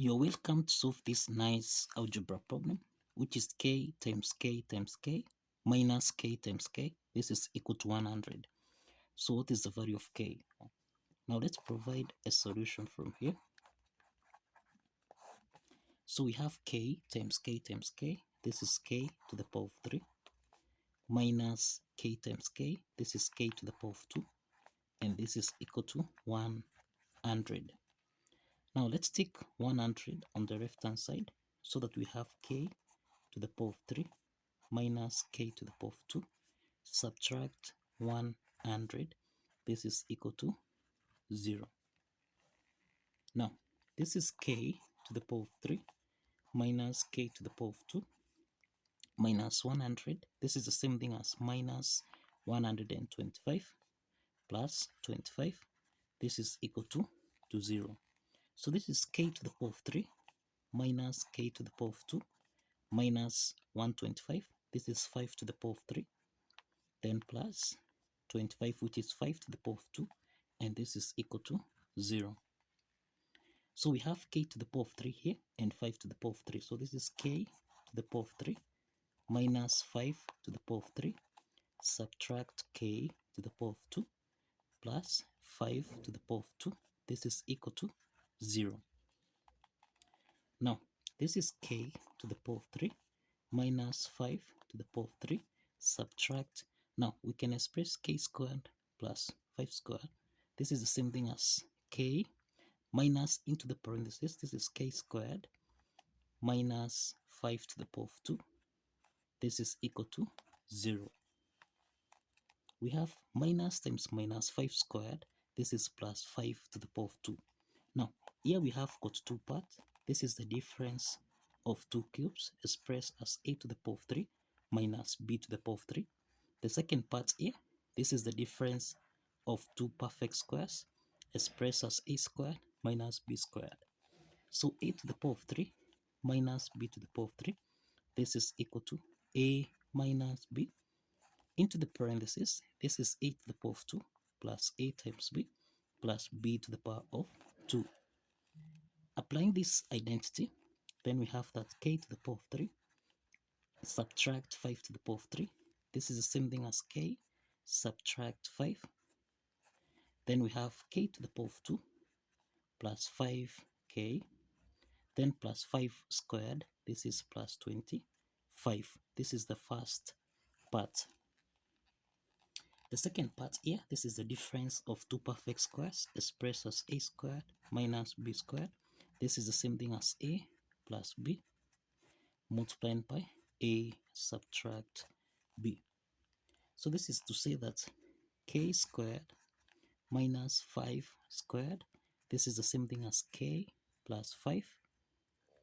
You're welcome to solve this nice algebra problem, which is k times k times k minus k times k. This is equal to 100. So what is the value of k? Now let's provide a solution from here. So we have k times k times k. This is k to the power of 3 minus k times k. This is k to the power of 2. And this is equal to 100. Now let's take 100 on the left hand side so that we have k to the power of 3 minus k to the power of 2. Subtract 100. This is equal to 0. Now this is k to the power of 3 minus k to the power of 2 minus 100. This is the same thing as minus 125 plus 25. This is equal to 0. So this is k to the power of 3 minus k to the power of 2 minus 125. This is 5 to the power of 3. Then plus 25, which is 5 to the power of 2. And this is equal to 0. So we have k to the power of 3 here and 5 to the power of 3. So this is k to the power of 3 minus 5 to the power of 3. Subtract k to the power of 2 plus 5 to the power of 2. This is equal to 0. Now, this is k to the power of 3 minus 5 to the power of 3. Subtract. Now, we can express k squared plus 5 squared. This is the same thing as k minus into the parentheses. This is k squared minus 5 to the power of 2. This is equal to 0. We have minus times minus 5 squared. This is plus 5 to the power of 2. Now, here we have got two parts. This is the difference of two cubes expressed as a to the power of 3 minus b to the power of 3. The second part here, this is the difference of two perfect squares expressed as a squared minus b squared. So a to the power of 3 minus b to the power of 3. This is equal to a minus b. Into the parentheses, this is a to the power of 2 plus a times b plus b to the power of 2. Applying this identity, then we have that k to the power of 3 subtract 5 to the power of 3. This is the same thing as k subtract 5. Then we have k to the power of 2 plus 5k. Then plus 5 squared. This is plus 25. This is the first part. The second part here, this is the difference of two perfect squares expressed as a squared minus b squared. This is the same thing as a plus b multiplied by a subtract b. So this is to say that k squared minus 5 squared, this is the same thing as k plus 5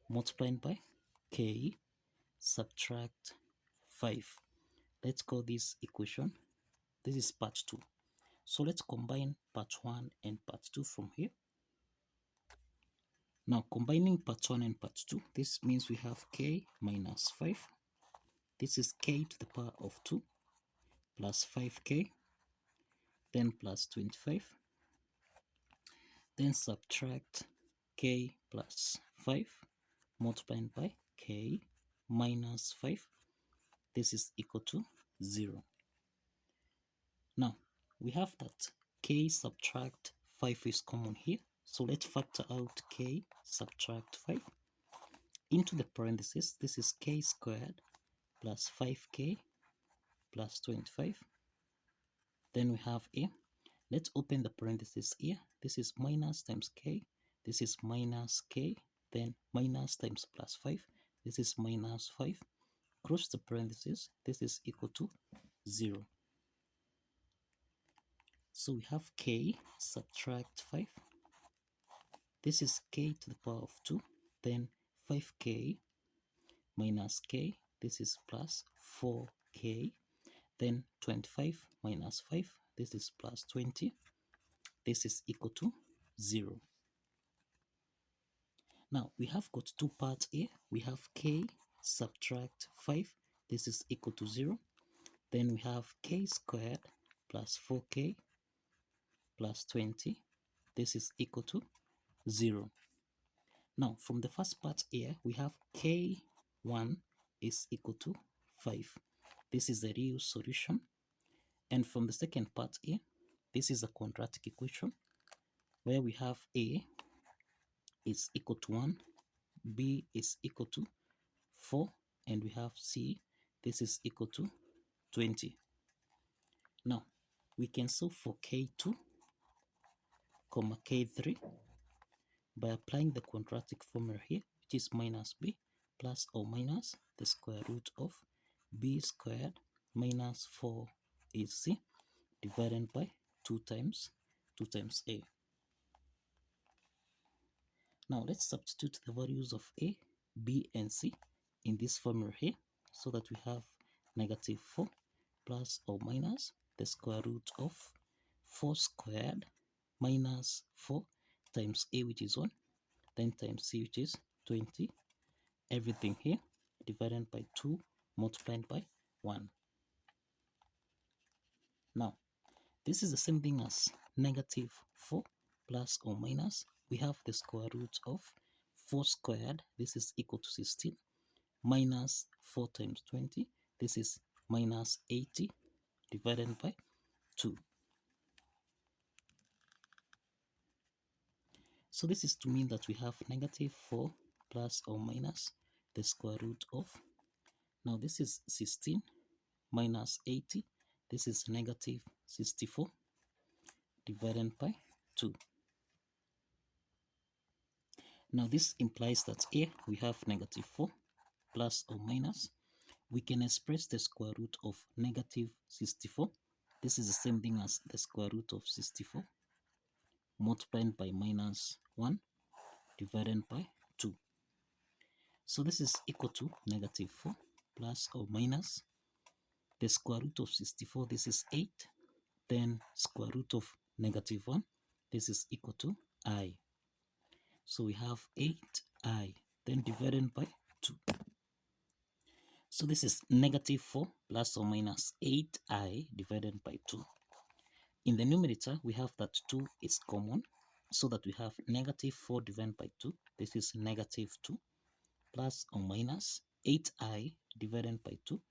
multiplied by k subtract 5. Let's call this equation. This is part 2. So let's combine part 1 and part 2 from here. Now combining part 1 and part 2, this means we have k minus 5. This is k to the power of 2 plus 5k, then plus 25. Then subtract k plus 5 multiplied by k minus 5. This is equal to 0. Now, we have that k subtract 5 is common here. So let's factor out k subtract 5. Into the parentheses, this is k squared plus 5k plus 25. Then we have a. Let's open the parentheses here. This is minus times k. This is minus k. Then minus times plus 5. This is minus 5. Close the parentheses. This is equal to 0. So we have k subtract 5. This is k to the power of 2. Then 5k minus k. This is plus 4k. Then 25 minus 5. This is plus 20. This is equal to 0. Now, we have got two parts here. We have k subtract 5. This is equal to 0. Then we have k squared plus 4k plus 20. This is equal to 0. Now, from the first part here, we have k1 is equal to 5. This is the real solution. And from the second part here, this is a quadratic equation where we have a is equal to 1, b is equal to 4, and we have c, this is equal to 20. Now, we can solve for k2, k3 by applying the quadratic formula here, which is minus b plus or minus the square root of b squared minus 4ac divided by 2 times a. Now let's substitute the values of a, b, and c in this formula here so that we have negative 4 plus or minus the square root of 4 squared minus 4 times a, which is 1, then times c, which is 20, everything here divided by 2 multiplied by 1. Now, this is the same thing as negative 4 plus or minus. We have the square root of 4 squared, this is equal to 16, minus 4 times 20, this is minus 80 divided by 2. So this is to mean that we have negative 4 plus or minus the square root of, now this is 16 minus 80, this is negative 64 divided by 2. Now this implies that here we have negative 4 plus or minus. We can express the square root of negative 64. This is the same thing as the square root of 64 multiplied by minus 1 divided by 2. So this is equal to negative 4 plus or minus the square root of 64. This is 8. Then square root of negative 1. This is equal to I. So we have 8i, then divided by 2. So this is negative 4 plus or minus 8i divided by 2. In the numerator, we have that 2 is common, so that we have negative 4 divided by 2. This is negative 2 plus or minus 8i divided by 2.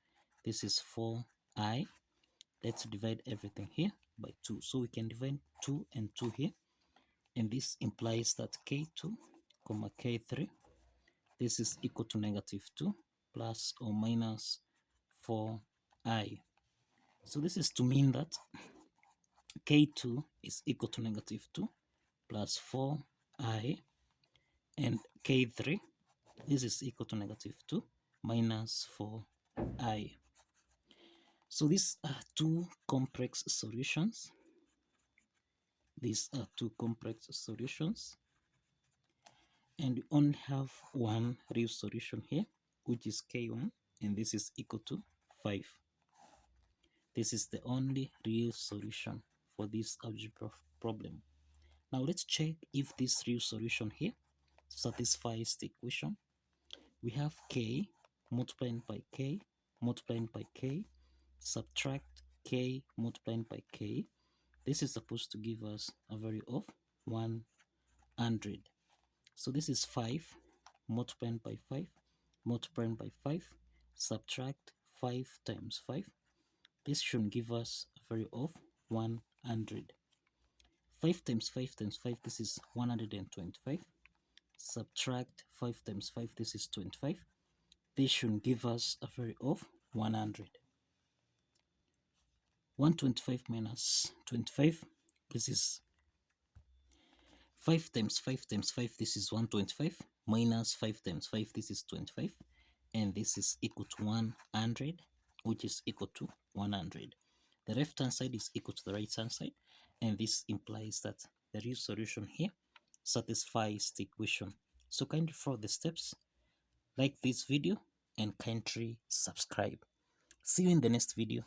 This is 4i. Let's divide everything here by 2. So we can divide 2 and 2 here. And this implies that k2, k3, this is equal to negative 2 plus or minus 4i. So this is to mean that k2 is equal to negative 2 plus 4i, and k3, this is equal to negative 2 minus 4i. So these are two complex solutions. These are two complex solutions. And we only have one real solution here, which is k1, and this is equal to 5. This is the only real solution for this algebra problem. Now let's check if this real solution here satisfies the equation. We have k multiplied by k multiplied by k, subtract k multiplied by k. This is supposed to give us a value of 100. So this is 5 multiplied by 5 multiplied by 5, subtract 5 times 5. This should give us a value of 100. 5 times 5 times 5, this is 125. Subtract 5 times 5, this is 25. This should give us a value of 100. 125 minus 25, this is 5 times 5 times 5, this is 125, minus 5 times 5, this is 25, and this is equal to 100, which is equal to 100. The left hand side is equal to the right hand side, and this implies that the real solution here satisfies the equation. So kindly follow the steps, like this video, and kindly subscribe. See you in the next video.